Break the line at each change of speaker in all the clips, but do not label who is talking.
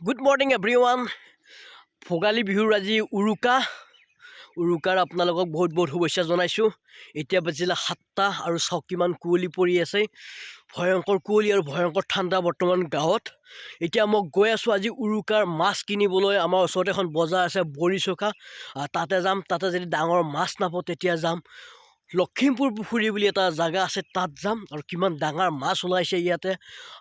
Good morning everyone. Bhogali বিহুৰ আজি উৰুকাৰ আপোনালোকক বহুত শুভেচ্ছা জনাইছোঁ। এতিয়া বাজিলে 7টা আৰু চাওক কিমান কুঁৱলী পৰি আছে। ভয়ংকৰ কুঁৱলী আৰু ভয়ংকৰ ঠাণ্ডা বৰ্তমান গাঁৱত। এতিয়া মই গৈ আছোঁ আজি উৰুকাৰ মাছ কিনিবলৈ। আমাৰ ওচৰতে এখন বজাৰ আছে বৰিচকা, তাতে যাম। তাতে যদি ডাঙৰ মাছ নাপাওঁ তেতিয়া যাম লখিমপুৰ পুখুৰী বুলি এটা জাগা আছে, তাত যাম আৰু কিমান ডাঙৰ মাছ ওলাইছে ইয়াতে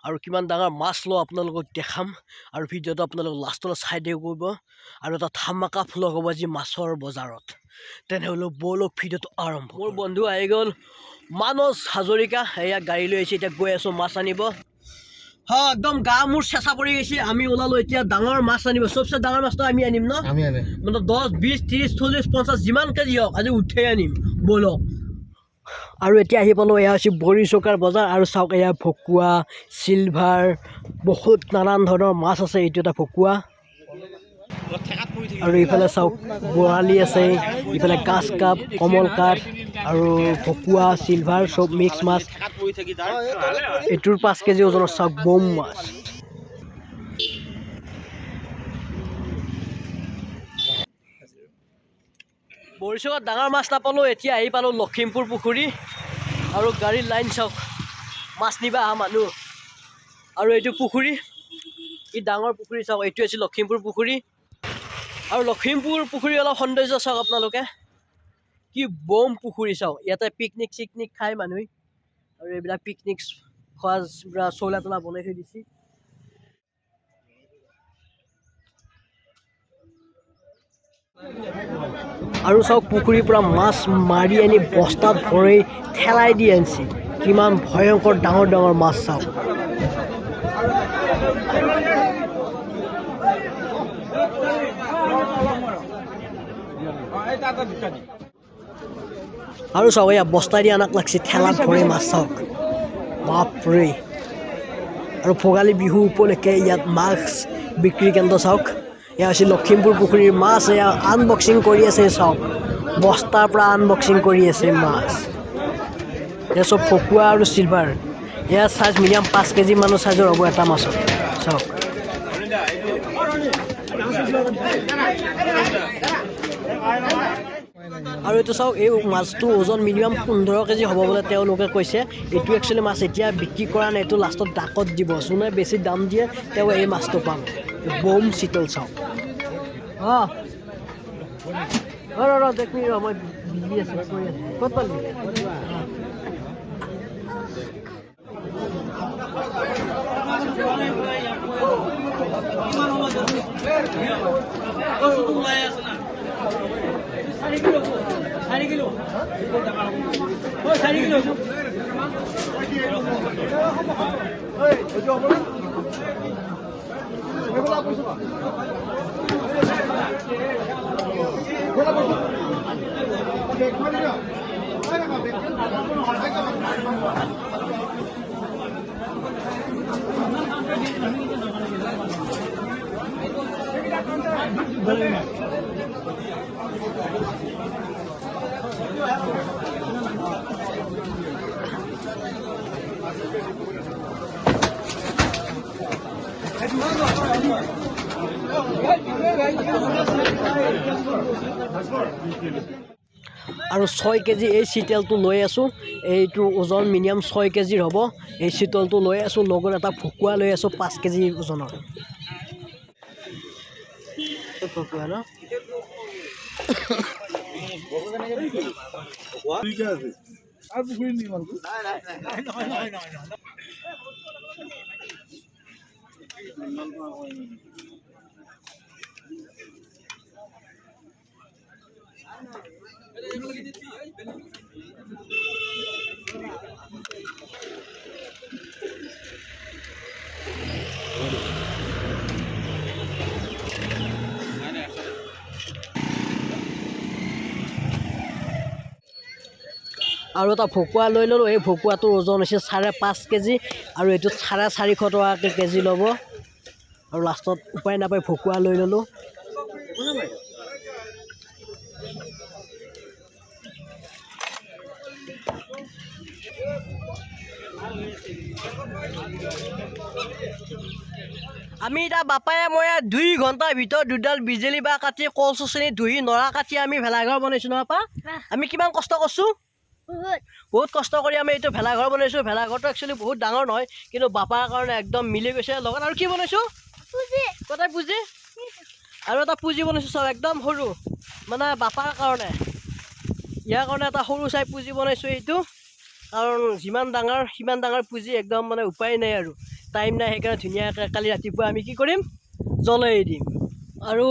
আৰু কিমান ডাঙৰ মাছ লওঁ আপোনালোকক দেখাম আৰু ভিডিঅ'টো আপোনালোক লাষ্টলৈ চাই থাকিব আৰু এটা ধামাকা ভ্লগ হ'ব আজি মাছৰ বজাৰত। তেনেহ'লে ব'লক ভিডিঅ'টো আৰম্ভ। মোৰ বন্ধু আহি গ'ল মানস হাজৰিকা, এয়া গাড়ী লৈ আহিছে। এতিয়া গৈ আছোঁ মাছ আনিব। একদম গা মোৰ চেঁচা পৰি গৈছে। আমি ওলালোঁ এতিয়া ডাঙৰ মাছ আনিব। চবচে ডাঙৰ মাছটো আমি আনিম ন, মানে 10, 20, 30, 40, 50 যিমান কেজি হওক আজি উঠাই আনিম, ব'লক। আৰু এতিয়া আহি পালোঁ, এয়া হৈছে বৰিচকাৰ বজাৰ আৰু চাওক এয়া ভকুৱা, চিলভাৰ, বহুত নানান ধৰণৰ মাছ আছে। এইটো এটা ভকুৱা আৰু ইফালে চাওক বৰালি আছে, ইফালে কাছ কাপ, কমল কাঠ আৰু ভকুৱা, চিলভাৰ চব মিক্স মাছ। এইটোৰ 5 কেজি ওজনৰ চাওক বম মাছ। বৰিচকাত ডাঙৰ মাছ নাপালোঁ। এতিয়া আহি পালোঁ লখিমপুৰ পুখুৰী আৰু গাড়ীৰ লাইন চাওক, মাছ নিবা অহা মানুহ। আৰু এইটো পুখুৰী, ই ডাঙৰ পুখুৰী চাওক, এইটো হৈছে লখিমপুৰ পুখুৰী। আৰু লখিমপুৰ পুখুৰী অলপ সৌন্দৰ্য চাওক আপোনালোকে, কি বম পুখুৰী চাওক। ইয়াতে পিকনিক চিকনিক খায় মানুহে আৰু এইবিলাক পিকনিক খোৱা চৌলা তোলা বনাই থৈ দিছে। আৰু চাওক পুখুৰীৰ পৰা মাছ মাৰি আনি বস্তাত ভৰাই ঠেলাই দি আনিছে। কিমান ভয়ংকৰ ডাঙৰ ডাঙৰ মাছ চাওক। আৰু চাওক এয়া বস্তা দি আনাক লাগছে, ঠেলাত ভৰাই মাছ চাওক, বাপৰে। আৰু ভোগালী বিহু উপলক্ষে ইয়াত মাছ বিক্ৰী কেন্দ্ৰ চাওক। এয়া হৈছে লখিমপুৰ পুখুৰীৰ মাছ। এয়া আনবক্সিং কৰি আছে চাওক, বস্তাৰ পৰা আনবক্সিং কৰি আছে মাছ। এয়া চব ভকুৱা আৰু চিলভাৰ। এয়া চাইজ মিডিয়াম 5 কেজি মানৰ চাইজৰ হ'ব এটা মাছৰ চাওক। আৰু এইটো চাওক, এই মাছটো ওজন মিনিমাম 15 কেজি হ'ব বোলে তেওঁলোকে কৈছে। এইটো একচুৱেলি মাছ এতিয়া বিক্ৰী কৰা নাই, এইটো লাষ্টত ডাকত দিব। যোনে বেছি দাম দিয়ে তেওঁ এই মাছটো পাম। বম চিতল চাওক। দেখি মই বিজি আছোঁ, ক'ত পালি? আৰু 6 কেজি এই চিতলটো লৈ আছোঁ। এইটো ওজন মিনিমাম 6 কেজিৰ হ'ব। এই চিতলটো লৈ আছোঁ, লগত এটা ভকুৱা লৈ আছোঁ 5 কেজি ওজনৰ ভকুৱা ন। আৰু এটা ভকুৱা লৈ ল'লোঁ। এই ভকুৱাটোৰ ওজন হৈছে 5.5 কেজি আৰু এইটো 450 টকাকৈ কেজি ল'ব। আৰু লাষ্টত উপায় নাপায় ভকুৱা লৈ ল'লোঁ। আমি এতিয়া বাপায়ে মই 2 ঘণ্টাৰ ভিতৰত দুডাল বিজুলী বা কাটি কল চচনি ধুই নৰা কাটি আমি ভেলাঘৰ বনাইছোঁ নহয় আপা আমি কিমান কষ্ট কৰিছোঁ বহুত কষ্ট কৰি আমি এইটো ভেলাঘৰ বনাইছোঁ ভেলাঘৰটো একচুৱেলি বহুত ডাঙৰ নহয় কিন্তু বাপাৰ কাৰণে একদম মিলি গৈছে লগত আৰু কি বনাইছোঁ কটাই পুঁজি আৰু এটা পুঁজি বনাইছোঁ চব একদম সৰু মানে বাপাৰ কাৰণে ইয়াৰ কাৰণে এটা সৰু চাই পুঁজি বনাইছোঁ এইটো কাৰণ যিমান ডাঙৰ সিমান ডাঙৰ পুঁজি একদম মানে উপায় নাই আৰু টাইম নাই সেইকাৰণে ধুনীয়াকৈ কালি ৰাতিপুৱা আমি কি কৰিম জ্বলাই দিম আৰু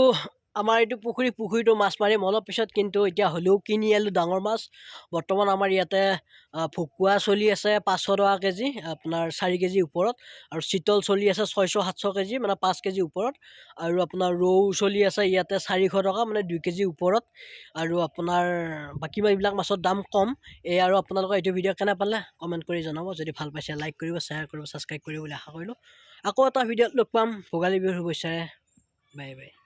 আমাৰ এইটো পুখুৰীটো মাছ মাৰিম অলপ পিছত কিন্তু এতিয়া হ'লেও কিনি আনিলোঁ ডাঙৰ মাছ বৰ্তমান আমাৰ ইয়াতে ভকুৱা চলি আছে 500 টকা কেজি আপোনাৰ 4 কেজি ওপৰত আৰু চিতল চলি আছে 600-700 কেজি মানে 5 কেজি ওপৰত আৰু আপোনাৰ ৰৌ চলি আছে ইয়াতে 400 টকা মানে 2 কেজি ওপৰত আৰু আপোনাৰ বাকী এইবিলাক মাছৰ দাম কম এই আৰু আপোনালোকৰ এইটো ভিডিঅ' কেনে পালে কমেণ্ট কৰি জনাব যদি ভাল পাইছে লাইক কৰিব শ্বেয়াৰ কৰিব ছাবস্ক্ৰাইব কৰিব বুলি আশা কৰিলোঁ আকৌ এটা ভিডিঅ'ত লগ পাম ভোগালী বিহুৰ শুভেচ্ছাৰে বাই বাই